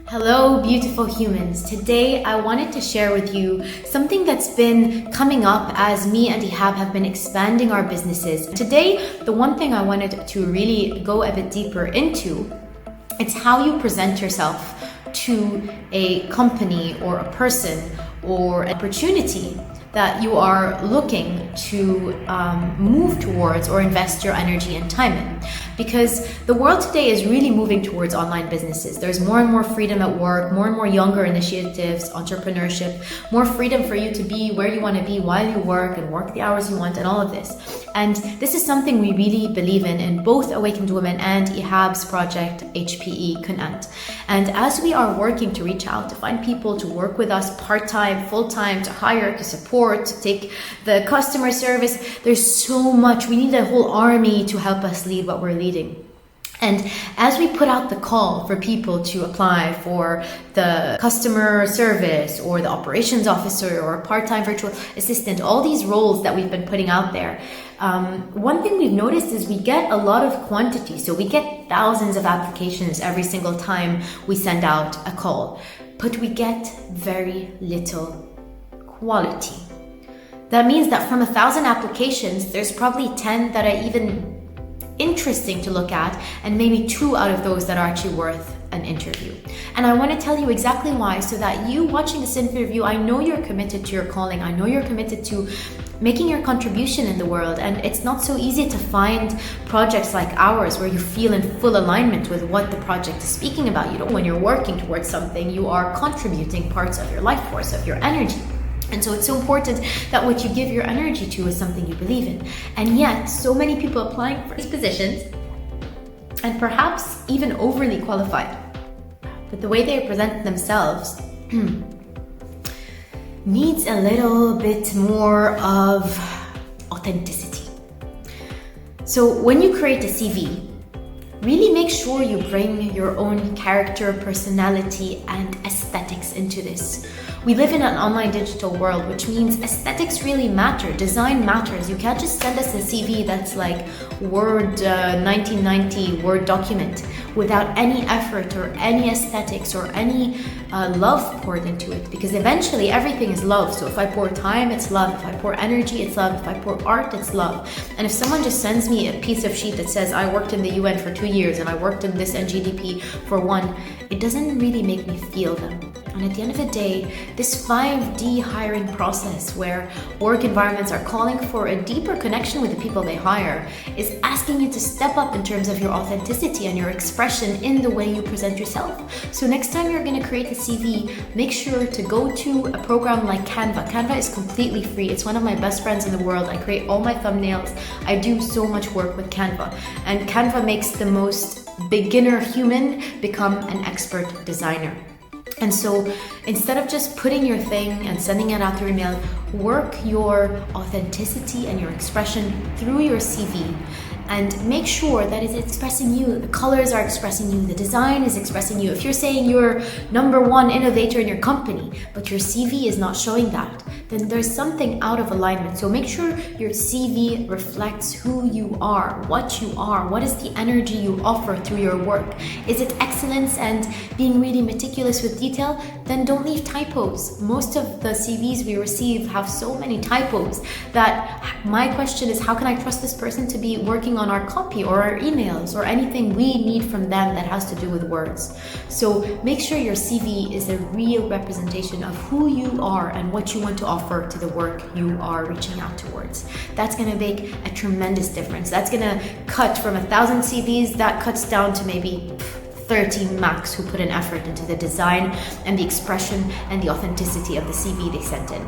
Hello, beautiful humans. Today, I wanted to share with you something that's been coming up as me and Ihab have been expanding our businesses. Today, the one thing I wanted to really go a bit deeper into, it's how you present yourself to a company or a person or an opportunity that you are looking to move towards or invest your energy and time in. Because the world today is really moving towards online businesses. There's more and more freedom at work, more and more younger initiatives, entrepreneurship, more freedom for you to be where you want to be while you work and work the hours you want and all of this. And this is something we really believe in both Awakened Women and Ihab's project, HPE Connect. And as we are working to reach out, to find people to work with us part-time, full-time, to hire, to support, to take the customer service, there's so much. We need a whole army to help us lead what we're leading. And as we put out the call for people to apply for the customer service or the operations officer or a part-time virtual assistant, all these roles that we've been putting out there, one thing we've noticed is we get a lot of quantity. So we get thousands of applications every single time we send out a call, but we get very little quality. That means that from 1,000 applications, there's probably 10 that are even interesting to look at, and maybe 2 out of those that are actually worth an interview. And I want to tell you exactly why, so that you watching this interview, I know you're committed to your calling. I know you're committed to making your contribution in the world. And it's not so easy to find projects like ours where you feel in full alignment with what the project is speaking about. You know, when you're working towards something, you are contributing parts of your life force, of your energy. And so it's so important that what you give your energy to is something you believe in. And yet, so many people applying for these positions, and perhaps even overly qualified, but the way they present themselves needs a little bit more of authenticity. So when you create a CV, really make sure you bring your own character, personality, and aesthetics into this. We live in an online digital world, which means aesthetics really matter. Design matters. You can't just send us a CV that's like Word 1990 Word document without any effort or any aesthetics or any love poured into it, because eventually everything is love. So if I pour time, it's love. If I pour energy, it's love. If I pour art, it's love. And if someone just sends me a piece of sheet that says I worked in the UN for 2 years and I worked in this NGDP for 1, it doesn't really make me feel them. And at the end of the day, this 5D hiring process where work environments are calling for a deeper connection with the people they hire is asking you to step up in terms of your authenticity and your expression in the way you present yourself. So next time you're going to create a CV, make sure to go to a program like Canva. Canva is completely free. It's one of my best friends in the world. I create all my thumbnails. I do so much work with Canva. And Canva makes the most beginner human become an expert designer. And so instead of just putting your thing and sending it out through email, work your authenticity and your expression through your CV. And make sure that it's expressing you. The colors are expressing you. The design is expressing you. If you're saying you're #1 innovator in your company, but your CV is not showing that, then there's something out of alignment. So make sure your CV reflects who you are, what is the energy you offer through your work. Is it excellence and being really meticulous with detail? Then don't leave typos. Most of the CVs we receive have so many typos that my question is, how can I trust this person to be working on our copy or our emails or anything we need from them that has to do with words? So make sure your CV is a real representation of who you are and what you want to offer to the work you are reaching out towards. That's going to make a tremendous difference. That's going to cut from 1,000 CVs, that cuts down to maybe 30 max who put an effort into the design and the expression and the authenticity of the CV they sent in.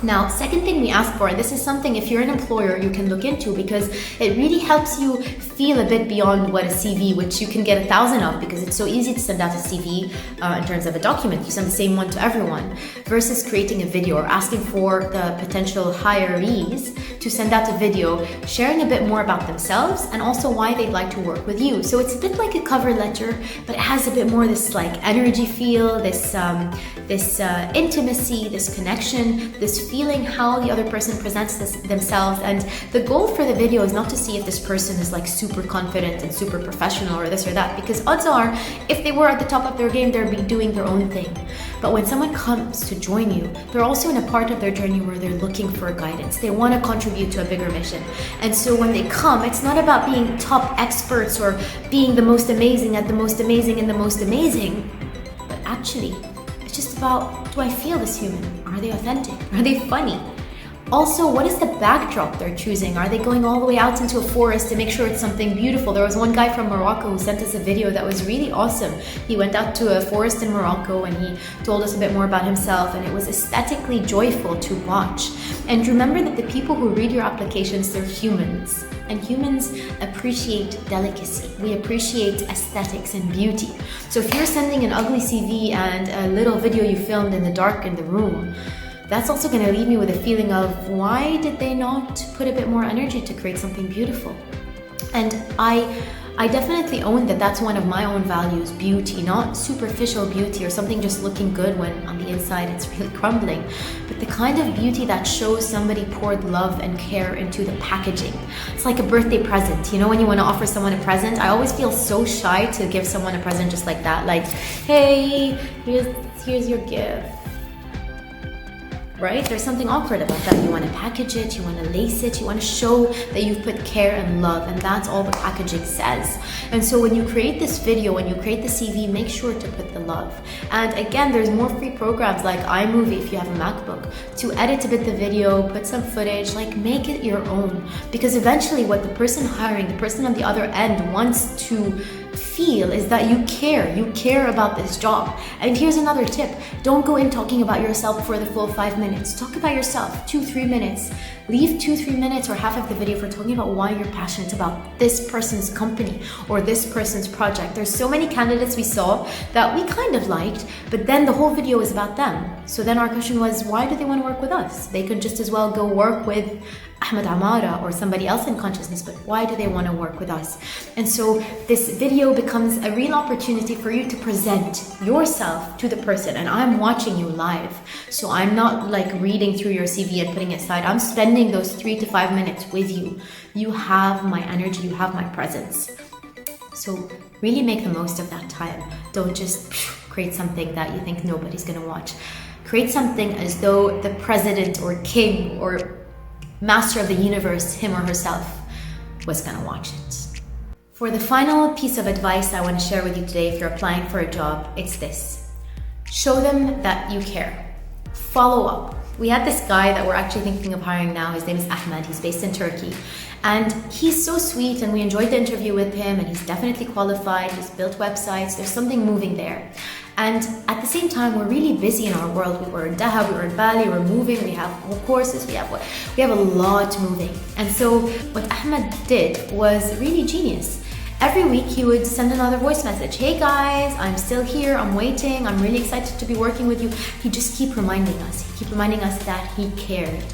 Now, second thing we ask for, and this is something if you're an employer you can look into, because it really helps you feel a bit beyond what a CV, which you can get 1,000 of, because it's so easy to send out a CV in terms of a document. You send the same one to everyone, versus creating a video or asking for the potential hirees to send out a video sharing a bit more about themselves and also why they'd like to work with you. So it's a bit like a cover letter, but it has a bit more this like energy feel, this intimacy, this connection, this feeling how the other person presents themselves. And the goal for the video is not to see if this person is like super confident and super professional or this or that, because odds are if they were at the top of their game, they'd be doing their own thing. But when someone comes to join you, they're also in a part of their journey where they're looking for guidance. They want to contribute to a bigger mission. And so when they come, it's not about being top experts or being the most amazing at the most amazing and the most amazing, but actually it's just about, do I feel this human? Are they authentic? Are they funny? Also, what is the backdrop they're choosing? Are they going all the way out into a forest to make sure it's something beautiful? There was one guy from Morocco who sent us a video that was really awesome. He went out to a forest in Morocco and he told us a bit more about himself, and it was aesthetically joyful to watch. And remember that the people who read your applications, they're humans. And humans appreciate delicacy. We appreciate aesthetics and beauty. So if you're sending an ugly CV and a little video you filmed in the dark in the room, that's also going to leave me with a feeling of, why did they not put a bit more energy to create something beautiful? And I definitely own that that's one of my own values, beauty, not superficial beauty or something just looking good when on the inside it's really crumbling, but the kind of beauty that shows somebody poured love and care into the packaging. It's like a birthday present. You know, when you want to offer someone a present, I always feel so shy to give someone a present just like that. Like, hey, here's your gift. Right? There's something awkward about that. You want to package it, you want to lace it, you want to show that you've put care and love, and that's all the packaging says. And so when you create this video, when you create the CV, make sure to put the love. And again, there's more free programs like iMovie if you have a MacBook to edit a bit the video, put some footage, like make it your own. Because eventually what the person hiring, the person on the other end wants to feel is that you care about this job. And here's another tip: don't go in talking about yourself for the full 5 minutes. Talk about yourself 2-3 minutes. Leave 2-3 minutes or half of the video for talking about why you're passionate about this person's company or this person's project. There's so many candidates we saw that we kind of liked, but then the whole video is about them. So then our question was, why do they want to work with us? They could just as well go work with Ahmed Amara or somebody else in consciousness, but why do they want to work with us? And so this video becomes a real opportunity for you to present yourself to the person. And I'm watching you live, so I'm not like reading through your CV and putting it aside. I'm spending those 3 to 5 minutes with you. You have my energy, you have my presence. So really make the most of that time. Don't just create something that you think nobody's going to watch. Create something as though the president or king or master of the universe, him or herself, was going to watch it. For the final piece of advice I want to share with you today, if you're applying for a job, it's this: show them that you care. Follow up. We had this guy that we're actually thinking of hiring now. His name is Ahmed. He's based in Turkey. And he's so sweet, and we enjoyed the interview with him, and he's definitely qualified. He's built websites. There's something moving there. And at the same time, we're really busy in our world. We were in Daha, we were in Bali, we're moving, we have courses, we have a lot moving. And so what Ahmed did was really genius. Every week he would send another voice message. Hey guys, I'm still here, I'm waiting, I'm really excited to be working with you. He'd just keep reminding us. He'd keep reminding us that he cared.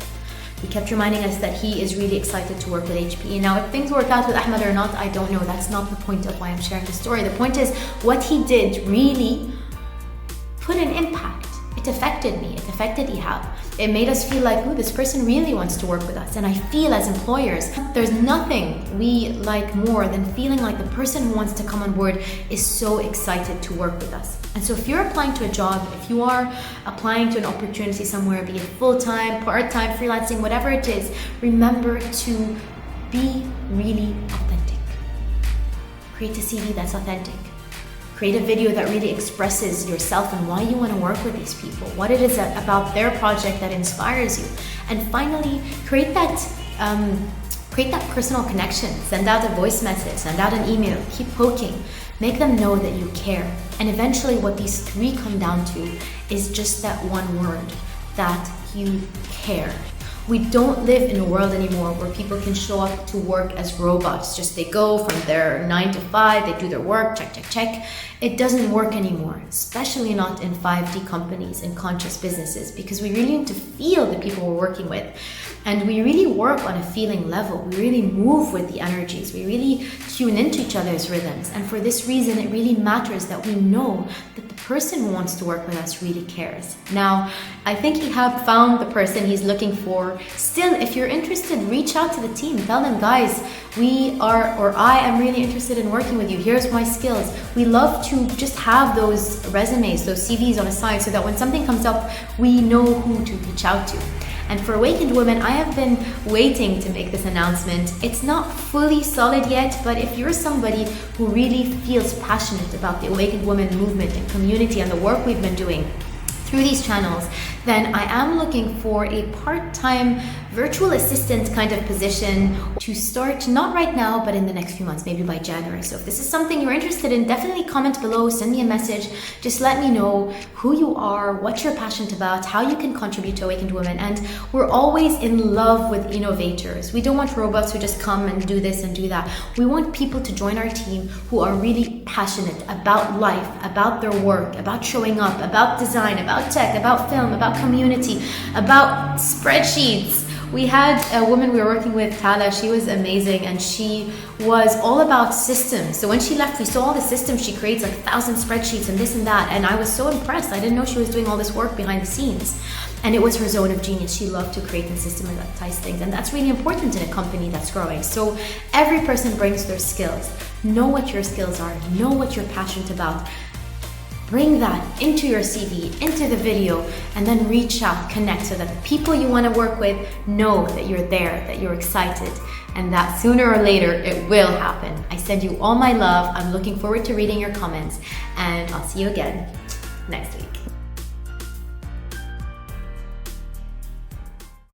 He kept reminding us that he is really excited to work with HPE. Now, if things work out with Ahmed or not, I don't know. That's not the point of why I'm sharing the story. The point is, what he did really put an impact. It affected me. It affected Ihab. It made us feel like, oh, this person really wants to work with us. And I feel as employers, there's nothing we like more than feeling like the person who wants to come on board is so excited to work with us. And so if you're applying to a job, if you are applying to an opportunity somewhere, be it full-time, part-time, freelancing, whatever it is, remember to be really authentic. Create a CV that's authentic. Create a video that really expresses yourself and why you want to work with these people, what it is about their project that inspires you. And finally, create that personal connection. Send out a voice message, send out an email, keep poking, make them know that you care. And eventually what these three come down to is just that one word, that you care. We don't live in a world anymore where people can show up to work as robots. Just they go from their 9 to 5, they do their work, check, check, check. It doesn't work anymore, especially not in 5D companies and conscious businesses, because we really need to feel the people we're working with. And we really work on a feeling level. We really move with the energies. We really tune into each other's rhythms. And for this reason, it really matters that we know that the person who wants to work with us really cares. Now, I think he have found the person he's looking for. Still, if you're interested, reach out to the team. Tell them, guys, I am really interested in working with you. Here's my skills. We love to just have those resumes, those CVs on the side, so that when something comes up, we know who to reach out to. And for Awakened Women, I have been waiting to make this announcement. It's not fully solid yet, but if you're somebody who really feels passionate about the Awakened Women movement and community and the work we've been doing through these channels, then I am looking for a part-time virtual assistant kind of position to start, not right now, but in the next few months, maybe by January. So if this is something you're interested in, definitely comment below, send me a message. Just let me know who you are, what you're passionate about, how you can contribute to Awakened Women. And we're always in love with innovators. We don't want robots who just come and do this and do that. We want people to join our team who are really passionate about life, about their work, about showing up, about design, about tech, about film, about community, about spreadsheets. We had a woman we were working with, Tala. She was amazing, and she was all about systems. So when she left, we saw all the systems she creates, like 1,000 spreadsheets and this and that, and I was so impressed. I didn't know she was doing all this work behind the scenes, and it was her zone of genius. She loved to create and systematize things, and that's really important in a company that's growing. So every person brings their skills. Know what your skills are, know what you're passionate about. Bring that into your CV, into the video, and then reach out, connect, so that the people you want to work with know that you're there, that you're excited, and that sooner or later it will happen. I send you all my love. I'm looking forward to reading your comments, and I'll see you again next week.